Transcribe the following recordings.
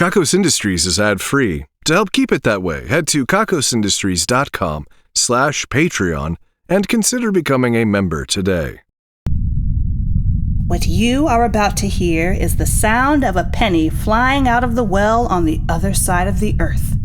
Kakos Industries is ad-free. To help keep it that way, head to kakosindustries.com/Patreon and consider becoming a member today. What you are about to hear is the sound of a penny flying out of the well on the other side of the earth.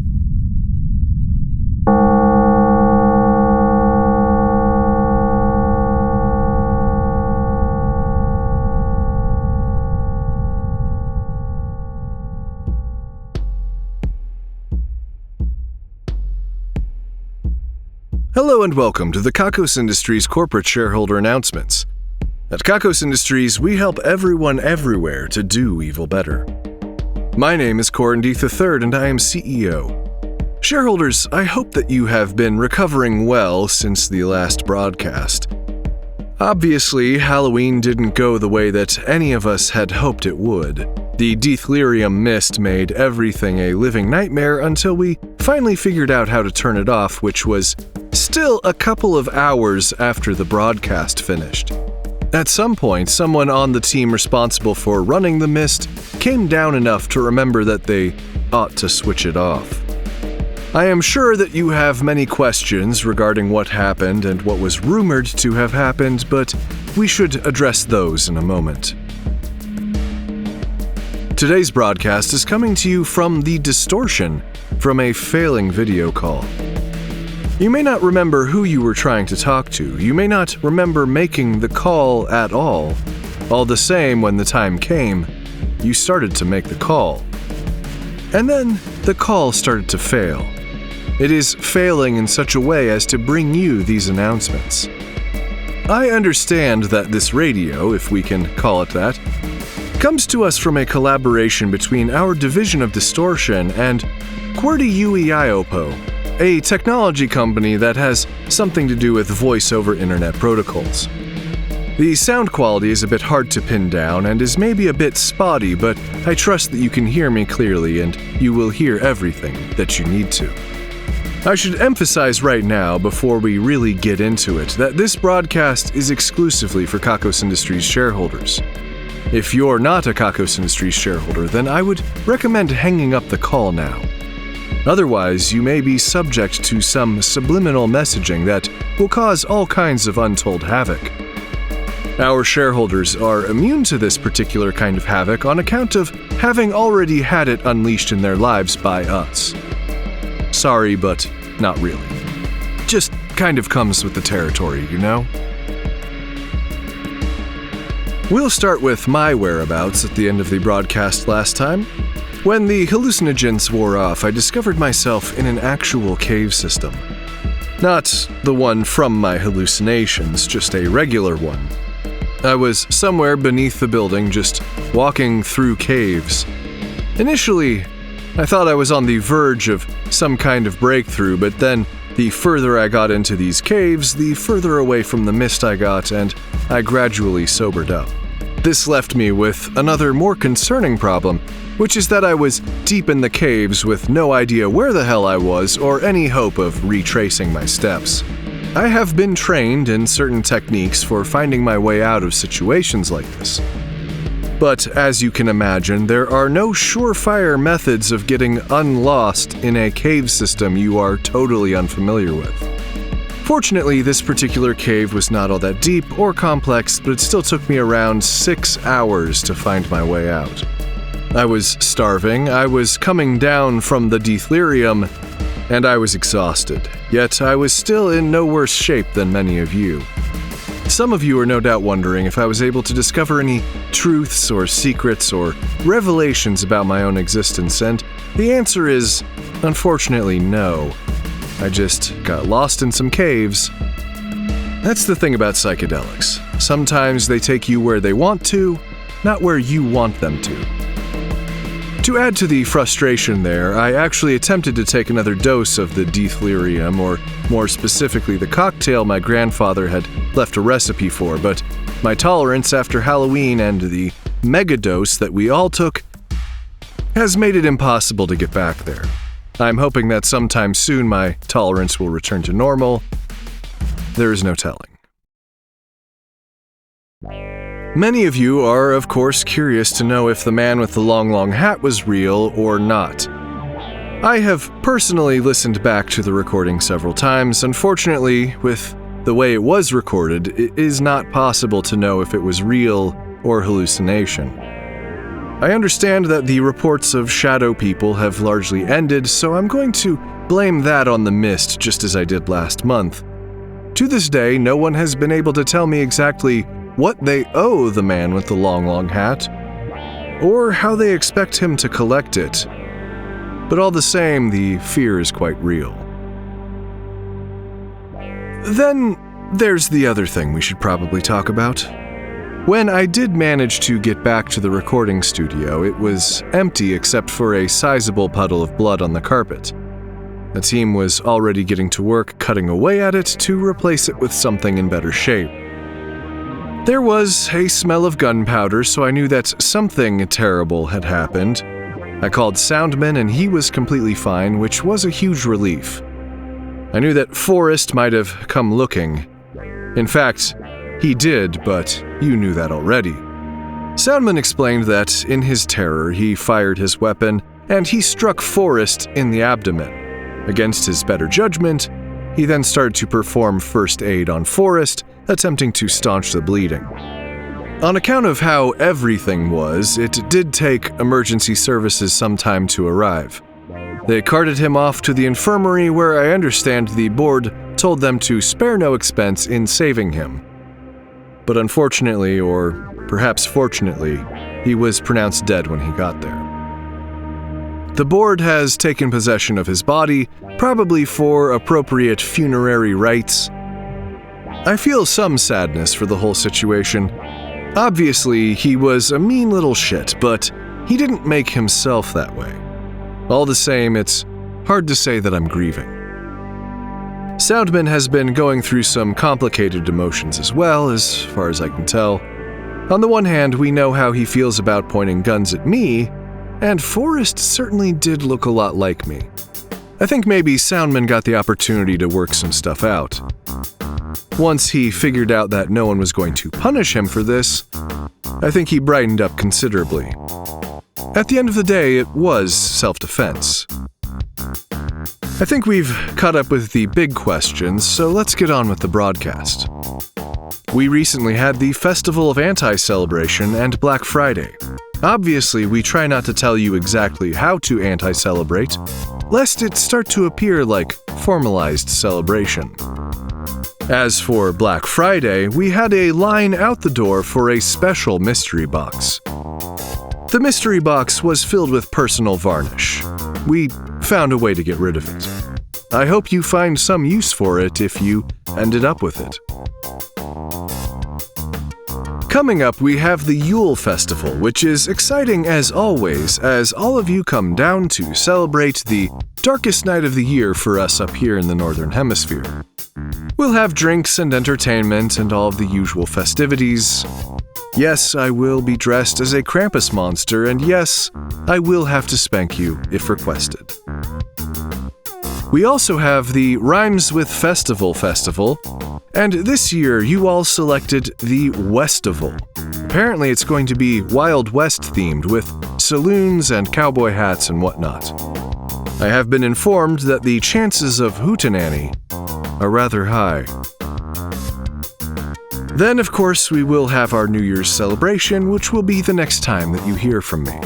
Hello and welcome to the Kakos Industries corporate shareholder announcements. At Kakos Industries, we help everyone everywhere to do evil better. My name is Cornelius III and I am CEO. Shareholders, I hope that you have been recovering well since the last broadcast. Obviously, Halloween didn't go the way that any of us had hoped it would. The delirium mist made everything a living nightmare until we finally figured out how to turn it off, which was still a couple of hours after the broadcast finished. At some point, someone on the team responsible for running the mist came down enough to remember that they ought to switch it off. I am sure that you have many questions regarding what happened and what was rumored to have happened, but we should address those in a moment. Today's broadcast is coming to you from the distortion from a failing video call. You may not remember who you were trying to talk to. You may not remember making the call at all. All the same, when the time came, you started to make the call. And then the call started to fail. It is failing in such a way as to bring you these announcements. I understand that this radio, if we can call it that, comes to us from a collaboration between our division of distortion and QWERTY, a technology company that has something to do with voice-over internet protocols. The sound quality is a bit hard to pin down and is maybe a bit spotty, but I trust that you can hear me clearly and you will hear everything that you need to. I should emphasize right now, before we really get into it, that this broadcast is exclusively for Kakos Industries shareholders. If you're not a Kakos Industries shareholder, then I would recommend hanging up the call now. Otherwise, you may be subject to some subliminal messaging that will cause all kinds of untold havoc. Our shareholders are immune to this particular kind of havoc on account of having already had it unleashed in their lives by us. Sorry, but not really. Just kind of comes with the territory, you know? We'll start with my whereabouts at the end of the broadcast last time. When the hallucinogens wore off, I discovered myself in an actual cave system. Not the one from my hallucinations, just a regular one. I was somewhere beneath the building, just walking through caves. Initially, I thought I was on the verge of some kind of breakthrough, but then the further I got into these caves, the further away from the mist I got, and I gradually sobered up. This left me with another more concerning problem, which is that I was deep in the caves with no idea where the hell I was or any hope of retracing my steps. I have been trained in certain techniques for finding my way out of situations like this. But as you can imagine, there are no surefire methods of getting unlost in a cave system you are totally unfamiliar with. Fortunately, this particular cave was not all that deep or complex, but it still took me around 6 hours to find my way out. I was starving, I was coming down from the delirium, and I was exhausted. Yet I was still in no worse shape than many of you. Some of you are no doubt wondering if I was able to discover any truths or secrets or revelations about my own existence, and the answer is, unfortunately, no. I just got lost in some caves. That's the thing about psychedelics. Sometimes they take you where they want to, not where you want them to. To add to the frustration there, I actually attempted to take another dose of the delirium, or more specifically the cocktail my grandfather had left a recipe for, but my tolerance after Halloween and the megadose that we all took has made it impossible to get back there. I'm hoping that sometime soon my tolerance will return to normal. There is no telling. Many of you are, of course, curious to know if the man with the long hat was real or not. I have personally listened back to the recording several times. Unfortunately, with the way it was recorded, it is not possible to know if it was real or hallucination. I understand that the reports of shadow people have largely ended, so I'm going to blame that on the mist just as I did last month. To this day, no one has been able to tell me exactly what they owe the man with the long hat, or how they expect him to collect it. But all the same, the fear is quite real. Then there's the other thing we should probably talk about. When I did manage to get back to the recording studio, it was empty except for a sizable puddle of blood on the carpet. The team was already getting to work cutting away at it to replace it with something in better shape. There was a smell of gunpowder, so I knew that something terrible had happened. I called Soundman and he was completely fine, which was a huge relief. I knew that Forrest might have come looking. In fact, he did, but you knew that already. Soundman explained that, in his terror, he fired his weapon, and he struck Forrest in the abdomen. Against his better judgment, he then started to perform first aid on Forrest, attempting to staunch the bleeding. On account of how everything was, it did take emergency services some time to arrive. They carted him off to the infirmary, where I understand the board told them to spare no expense in saving him. But unfortunately, or perhaps fortunately, he was pronounced dead when he got there. The board has taken possession of his body, probably for appropriate funerary rites. I feel some sadness for the whole situation. Obviously, he was a mean little shit, but he didn't make himself that way. All the same, it's hard to say that I'm grieving. Soundman has been going through some complicated emotions as well, as far as I can tell. On the one hand, we know how he feels about pointing guns at me, and Forrest certainly did look a lot like me. I think maybe Soundman got the opportunity to work some stuff out. Once he figured out that no one was going to punish him for this, I think he brightened up considerably. At the end of the day, it was self-defense. I think we've caught up with the big questions, so let's get on with the broadcast. We recently had the Festival of Anti-Celebration and Black Friday. Obviously, we try not to tell you exactly how to anti-celebrate, lest it start to appear like formalized celebration. As for Black Friday, we had a line out the door for a special mystery box. The mystery box was filled with personal varnish. We found a way to get rid of it. I hope you find some use for it if you ended up with it. Coming up, we have the Yule Festival, which is exciting as always, as all of you come down to celebrate the darkest night of the year for us up here in the Northern Hemisphere. We'll have drinks and entertainment and all of the usual festivities. Yes, I will be dressed as a Krampus monster, and yes, I will have to spank you if requested. We also have the Rhymes with Festival, and this year you all selected the Westival. Apparently it's going to be Wild West themed with saloons and cowboy hats and whatnot. I have been informed that the chances of hootenanny are rather high. Then, of course, we will have our New Year's celebration, which will be the next time that you hear from me.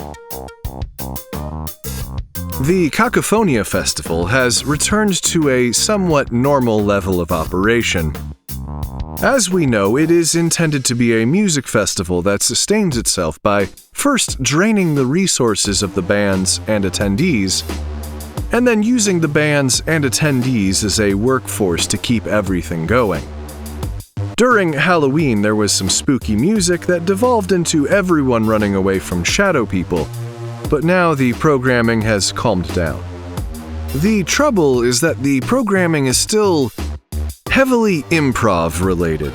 The Cacophonia Festival has returned to a somewhat normal level of operation. As we know, it is intended to be a music festival that sustains itself by first draining the resources of the bands and attendees, and then using the bands and attendees as a workforce to keep everything going. During Halloween, there was some spooky music that devolved into everyone running away from shadow people, but now the programming has calmed down. The trouble is that the programming is still heavily improv-related.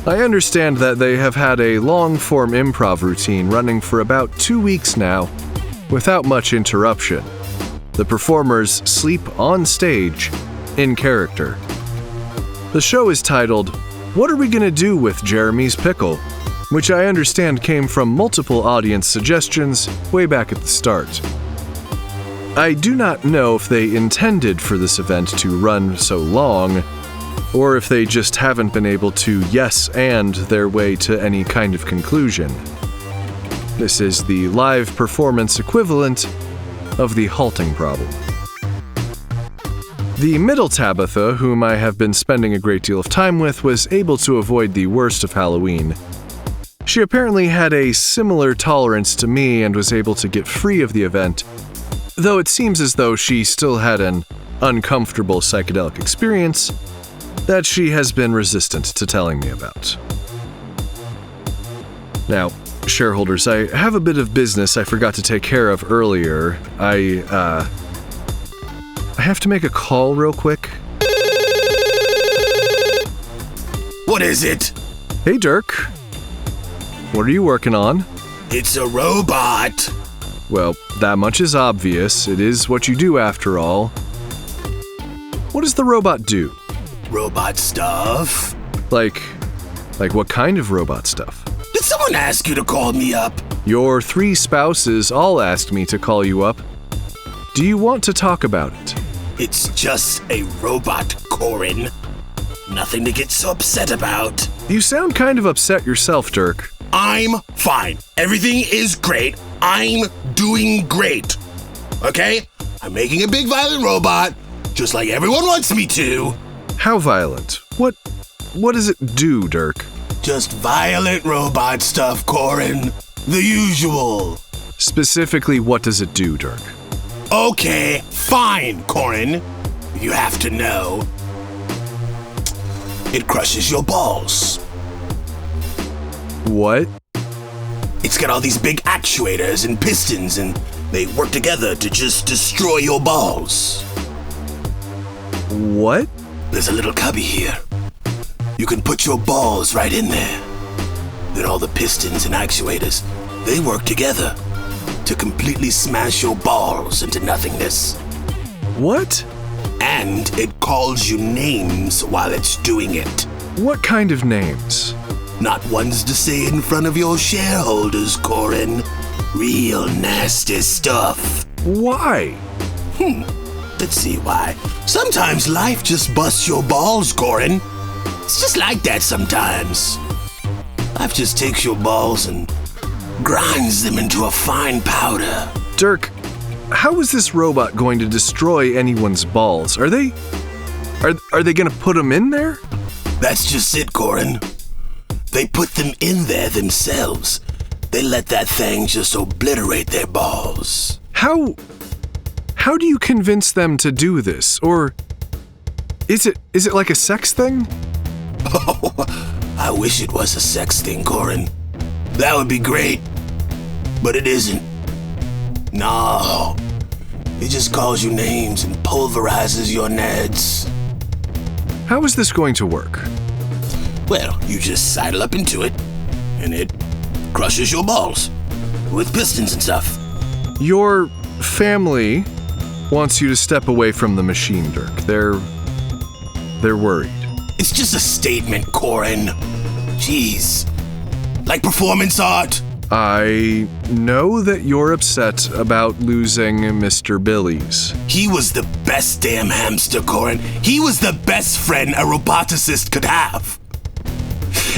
I understand that they have had a long-form improv routine running for about 2 weeks now, without much interruption. The performers sleep on stage, in character. The show is titled, "What Are We Gonna Do with Jeremy's Pickle?" which I understand came from multiple audience suggestions way back at the start. I do not know if they intended for this event to run so long, or if they just haven't been able to yes-and their way to any kind of conclusion. This is the live performance equivalent of the halting problem. The middle Tabitha, whom I have been spending a great deal of time with, was able to avoid the worst of Halloween. She apparently had a similar tolerance to me and was able to get free of the event, though it seems as though she still had an uncomfortable psychedelic experience that she has been resistant to telling me about. Now, shareholders, I have a bit of business I forgot to take care of earlier. I have to make a call real quick. What is it? Hey, Dirk. What are you working on? It's a robot. Well, that much is obvious. It is what you do after all. What does the robot do? Robot stuff. Like what kind of robot stuff? Did someone ask you to call me up? Your 3 spouses all asked me to call you up. Do you want to talk about it? It's just a robot, Corin. Nothing to get so upset about. You sound kind of upset yourself, Dirk. I'm fine. Everything is great. I'm doing great. Okay? I'm making a big violent robot, just like everyone wants me to. How violent? What does it do, Dirk? Just violent robot stuff, Corin. The usual. Specifically, what does it do, Dirk? Okay, fine, Corin. You have to know. It crushes your balls. What? It's got all these big actuators and pistons, and they work together to just destroy your balls. What? There's a little cubby here. You can put your balls right in there. Then all the pistons and actuators, they work together to completely smash your balls into nothingness. What? And it calls you names while it's doing it. What kind of names? Not ones to say in front of your shareholders, Corin. Real nasty stuff. Why? Let's see why. Sometimes life just busts your balls, Corin. It's just like that sometimes. Life just takes your balls and grinds them into a fine powder. Dirk, how is this robot going to destroy anyone's balls? Are they going to put them in there? That's just it, Corin. They put them in there themselves. They let that thing just obliterate their balls. How do you convince them to do this? Or is it like a sex thing? Oh, I wish it was a sex thing, Corin. That would be great. But it isn't. No. It just calls you names and pulverizes your nads. How is this going to work? Well, you just sidle up into it, and it crushes your balls with pistons and stuff. Your family wants you to step away from the machine, Dirk. They're worried. It's just a statement, Corin. Jeez. Like performance art. I know that you're upset about losing Mr. Billy's. He was the best damn hamster, Corin. He was the best friend a roboticist could have.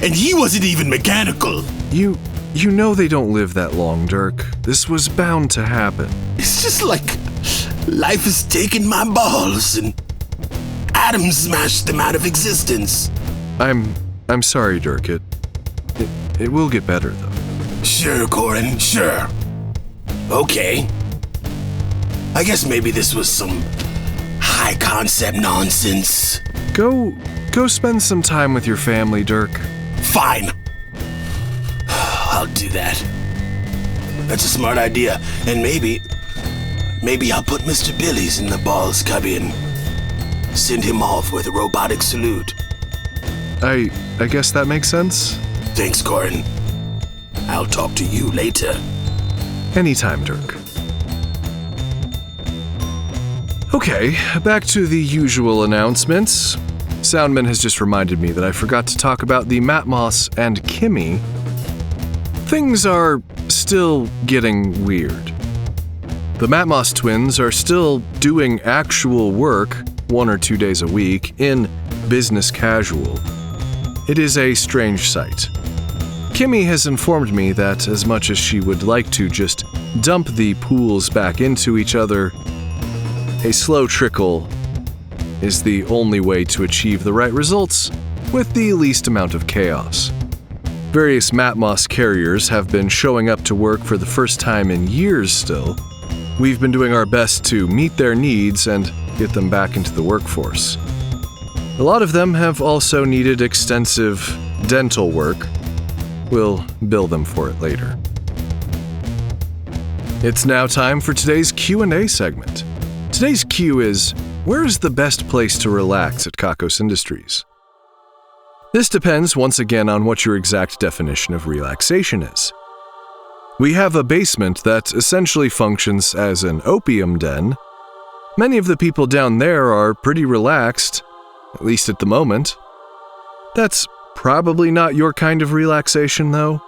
And he wasn't even mechanical. You know they don't live that long, Dirk. This was bound to happen. It's just like life has taken my balls and Adam smashed them out of existence. I'm sorry, Dirk. It will get better, though. Sure, Corin, sure. Okay. I guess maybe this was some high-concept nonsense. Go spend some time with your family, Dirk. Fine. I'll do that. That's a smart idea. And maybe I'll put Mr. Billy's in the balls cubby and send him off with a robotic salute. I guess that makes sense. Thanks, Corin. I'll talk to you later. Anytime, Dirk. Okay, back to the usual announcements. Soundman has just reminded me that I forgot to talk about the Matmos and Kimmy things are still getting weird. The Matmos twins are still doing actual work 1 or 2 days a week in business casual. It is a strange sight. Kimmy has informed me that as much as she would like to just dump the pools back into each other, a slow trickle is the only way to achieve the right results with the least amount of chaos. Various Matmos carriers have been showing up to work for the first time in years still. We've been doing our best to meet their needs and get them back into the workforce. A lot of them have also needed extensive dental work. We'll bill them for it later. It's now time for today's Q&A segment. Today's Q is, where is the best place to relax at D'Arkos Industries? This depends once again on what your exact definition of relaxation is. We have a basement that essentially functions as an opium den. Many of the people down there are pretty relaxed, at least at the moment. That's probably not your kind of relaxation, though.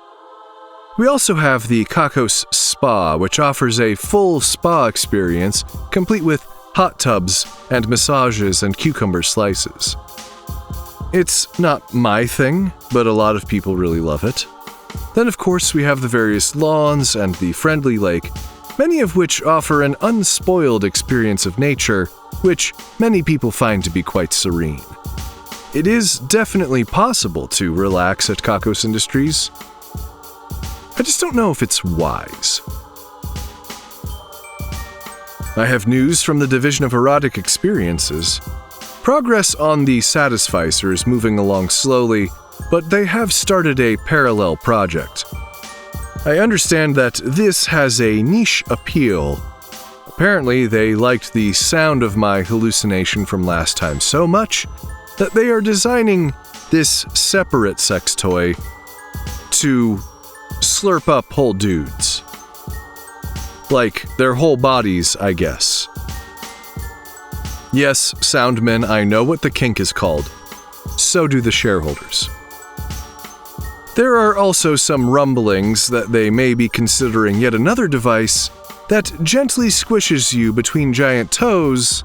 We also have the D'Arkos Spa, which offers a full spa experience, complete with hot tubs and massages and cucumber slices. It's not my thing, but a lot of people really love it. Then, of course, we have the various lawns and the friendly lake, many of which offer an unspoiled experience of nature, which many people find to be quite serene. It is definitely possible to relax at D'Arkos Industries. I just don't know if it's wise. I have news from the Division of Erotic Experiences. Progress on the Satisficer is moving along slowly, but they have started a parallel project. I understand that this has a niche appeal. Apparently, they liked the sound of my hallucination from last time so much that they are designing this separate sex toy to slurp up whole dudes. Like, their whole bodies, I guess. Yes, Soundmen, I know what the kink is called. So do the shareholders. There are also some rumblings that they may be considering yet another device that gently squishes you between giant toes,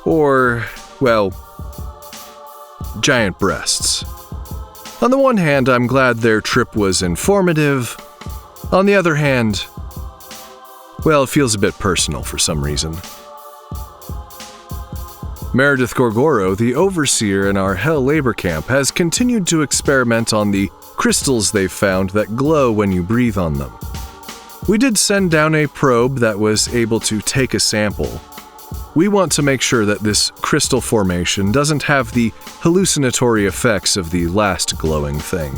or, well, giant breasts. On the one hand, I'm glad their trip was informative. On the other hand, well, it feels a bit personal for some reason. Meredith Gorgoro, the overseer in our Hell labor camp, has continued to experiment on the crystals they've found that glow when you breathe on them. We did send down a probe that was able to take a sample. We want to make sure that this crystal formation doesn't have the hallucinatory effects of the last glowing thing.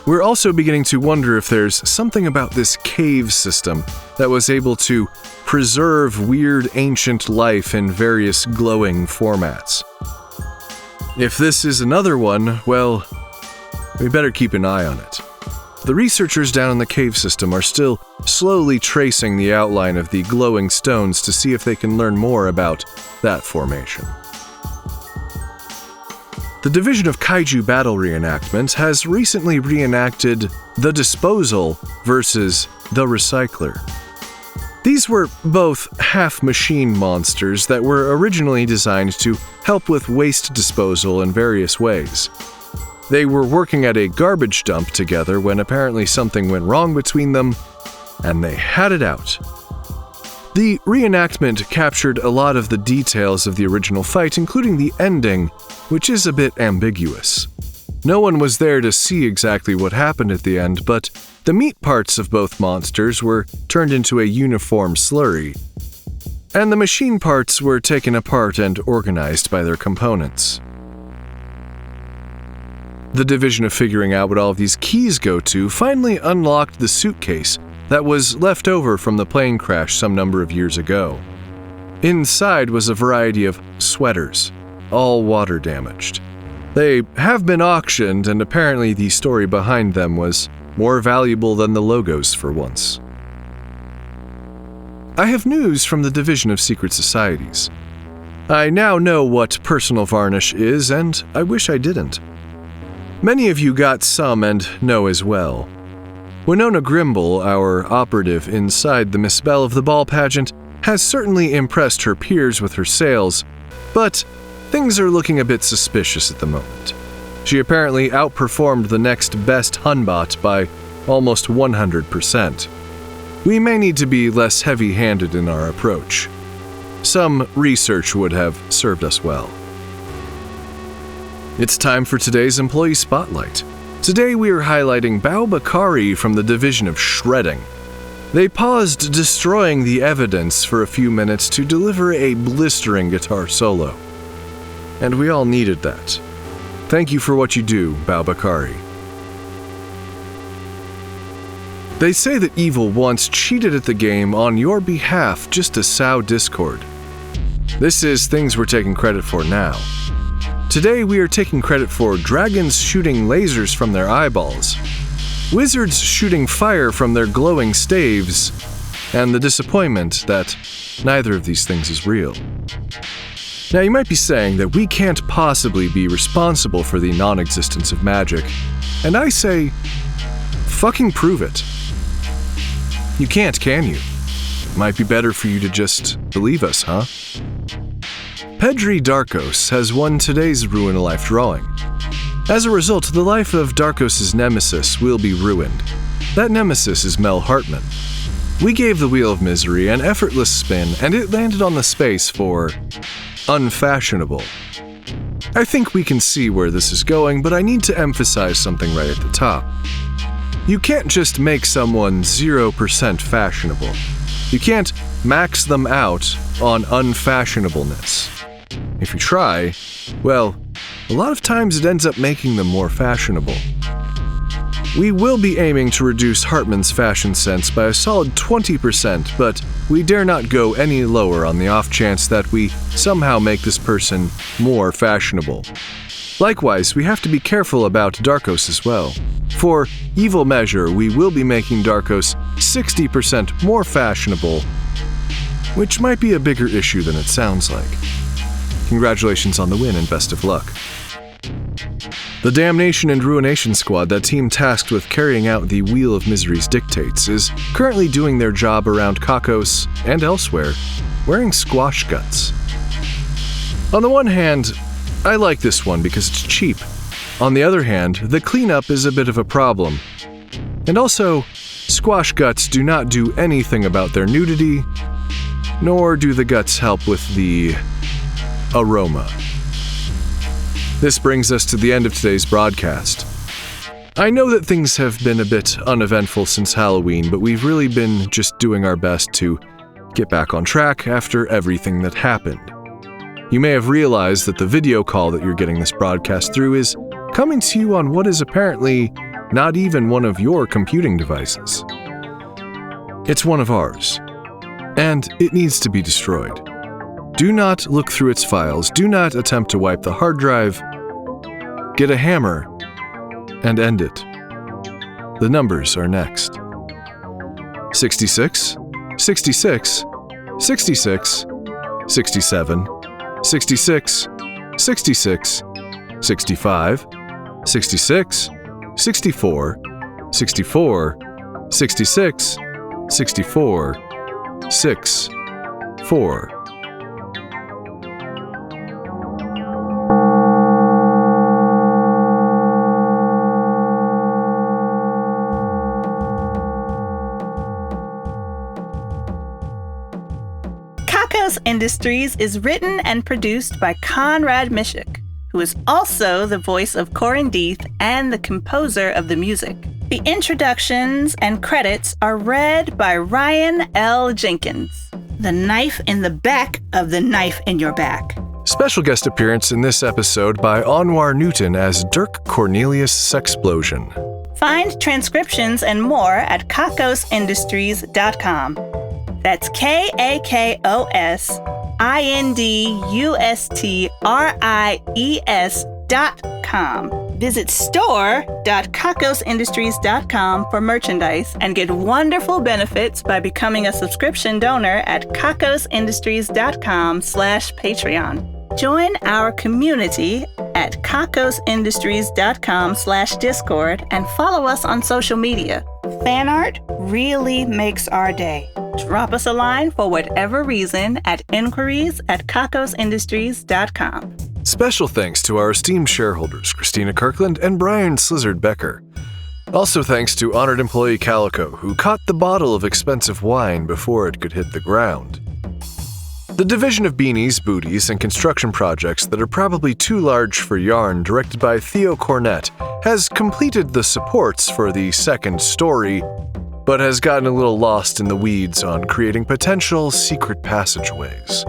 We're also beginning to wonder if there's something about this cave system that was able to preserve weird ancient life in various glowing formats. If this is another one, well, we better keep an eye on it. The researchers down in the cave system are still slowly tracing the outline of the glowing stones to see if they can learn more about that formation. The Division of Kaiju Battle Reenactment has recently reenacted The Disposal versus The Recycler. These were both half-machine monsters that were originally designed to help with waste disposal in various ways. They were working at a garbage dump together when apparently something went wrong between them, and they had it out. The reenactment captured a lot of the details of the original fight, including the ending, which is a bit ambiguous. No one was there to see exactly what happened at the end, but the meat parts of both monsters were turned into a uniform slurry, and the machine parts were taken apart and organized by their components. The division of figuring out what all of these keys go to finally unlocked the suitcase that was left over from the plane crash some number of years ago. Inside was a variety of sweaters, all water damaged. They have been auctioned, and apparently the story behind them was more valuable than the logos for once. I have news from the Division of Secret Societies. I now know what personal varnish is, and I wish I didn't. Many of you got some and know as well. Winona Grimble, our operative inside the Miss Belle of the Ball pageant, has certainly impressed her peers with her sales, but things are looking a bit suspicious at the moment. She apparently outperformed the next best Hunbot by almost 100%. We may need to be less heavy-handed in our approach. Some research would have served us well. It's time for today's Employee Spotlight. Today we are highlighting Bao Bakari from the Division of Shredding. They paused destroying the evidence for a few minutes to deliver a blistering guitar solo. And we all needed that. Thank you for what you do, Bao Bakari. They say that evil once cheated at the game on your behalf just to sow discord. This is things we're taking credit for now. Today we are taking credit for dragons shooting lasers from their eyeballs, wizards shooting fire from their glowing staves, and the disappointment that neither of these things is real. Now you might be saying that we can't possibly be responsible for the non-existence of magic, and I say, fucking prove it. You can't, can you? Might be better for you to just believe us, huh? Pethrai D'Arkos has won today's Ruin a Life drawing. As a result, the life of D'Arkos' nemesis will be ruined. That nemesis is Mel Hartman. We gave the Wheel of Misery an effortless spin, and it landed on the space for unfashionable. I think we can see where this is going, but I need to emphasize something right at the top. You can't just make someone 0% fashionable. You can't max them out on unfashionableness. If you try, well, a lot of times it ends up making them more fashionable. We will be aiming to reduce Hartman's fashion sense by a solid 20%, but we dare not go any lower on the off chance that we somehow make this person more fashionable. Likewise, we have to be careful about D'Arkos as well. For evil measure, we will be making D'Arkos 60% more fashionable, which might be a bigger issue than it sounds like. Congratulations on the win and best of luck. The Damnation and Ruination Squad, that team tasked with carrying out the Wheel of Misery's dictates, is currently doing their job around Kakos and elsewhere, wearing squash guts. On the one hand, I like this one because it's cheap. On the other hand, the cleanup is a bit of a problem. And also, squash guts do not do anything about their nudity, nor do the guts help with the aroma. This brings us to the end of today's broadcast. I know that things have been a bit uneventful since Halloween, but we've really been just doing our best to get back on track after everything that happened. You may have realized that the video call that you're getting this broadcast through is coming to you on what is apparently not even one of your computing devices. It's one of ours, and it needs to be destroyed. Do not look through its files, do not attempt to wipe the hard drive. Get a hammer and end it. The numbers are next. 66, 66, 66, 67, 66, 66, 65, 66, 64, 64, 66, 64, 6, 4. Industries is written and produced by Conrad Miszuk, who is also the voice of Corin Deeth and the composer of the music. The introductions and credits are read by Ryan L. Jenkins. The knife in the back of the knife in your back. Special guest appearance in this episode by Anwar Newton as Dirk Cornelius Sexplosion. Find transcriptions and more at kakosindustries.com. That's KAKOSINDUSTRIES.com. Visit store.kakosindustries.com for merchandise and get wonderful benefits by becoming a subscription donor at kakosindustries.com/Patreon. Join our community at kakosindustries.com/Discord and follow us on social media. fan art really makes our day. Drop us a line for whatever reason at inquiries@kakosindustries.com. Special thanks to our esteemed shareholders, Christina Kirkland and Brian Slizzard-Becker. Also thanks to honored employee Calico, who caught the bottle of expensive wine before it could hit the ground. The division of beanies, booties, and construction projects that are probably too large for yarn, directed by Theo Cornett, has completed the supports for the second story, but has gotten a little lost in the weeds on creating potential secret passageways.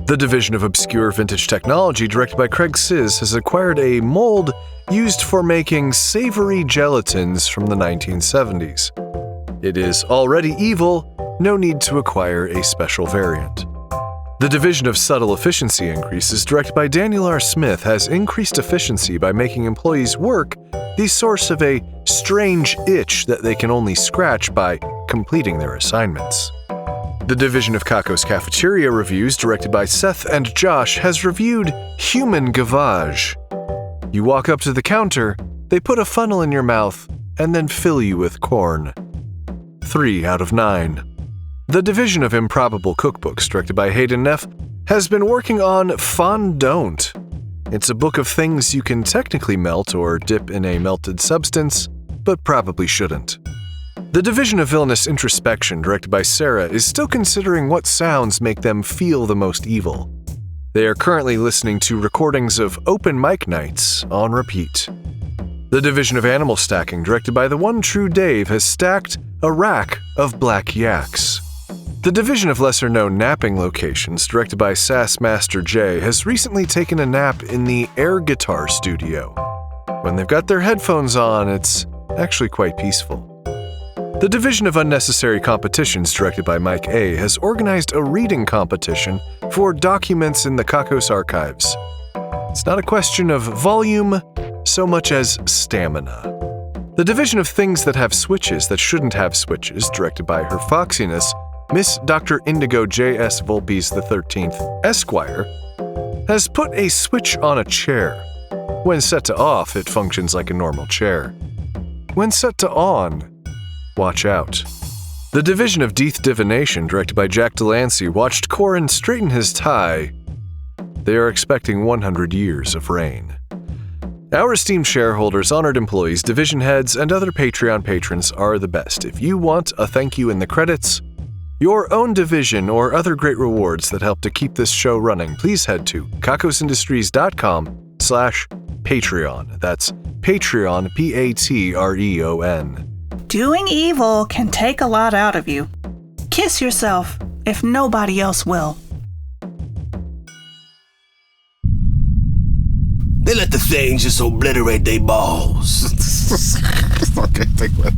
The division of obscure vintage technology, directed by Craig Sizz, has acquired a mold used for making savory gelatins from the 1970s. It is already evil, no need to acquire a special variant. The division of subtle efficiency increases, directed by Daniel R. Smith, has increased efficiency by making employees' work the source of a strange itch that they can only scratch by completing their assignments. The division of Kakos Cafeteria Reviews, directed by Seth and Josh, has reviewed Human Gavage. You walk up to the counter, they put a funnel in your mouth, and then fill you with corn. 3 out of 9. The division of Improbable Cookbooks, directed by Hayden Neff, has been working on Fondant. It's a book of things you can technically melt or dip in a melted substance, but probably shouldn't. The division of Villainous Introspection, directed by Sarah, is still considering what sounds make them feel the most evil. They are currently listening to recordings of open mic nights on repeat. The division of Animal Stacking, directed by the one true Dave, has stacked a rack of black yaks. The division of lesser-known napping locations, directed by Sass Master J, has recently taken a nap in the air guitar studio. When they've got their headphones on, it's actually quite peaceful. The division of Unnecessary Competitions, directed by Mike A, has organized a reading competition for documents in the Kakos archives. It's not a question of volume so much as stamina. The division of Things That Have Switches That Shouldn't Have Switches, directed by Her Foxiness, Miss Dr. Indigo J.S. Volpes XIII, Esquire, has put a switch on a chair. When set to off, it functions like a normal chair. When set to on, watch out. The division of Deeth Divination, directed by Jack Delancey, watched Corin straighten his tie. They are expecting 100 years of rain. Our esteemed shareholders, honored employees, division heads, and other Patreon patrons are the best. If you want a thank you in the credits, your own division, or other great rewards that help to keep this show running, please head to kakosindustries.com/Patreon. That's Patreon, Patreon. Doing evil can take a lot out of you. Kiss yourself if nobody else will. They let the thing just obliterate their balls. Okay, take that.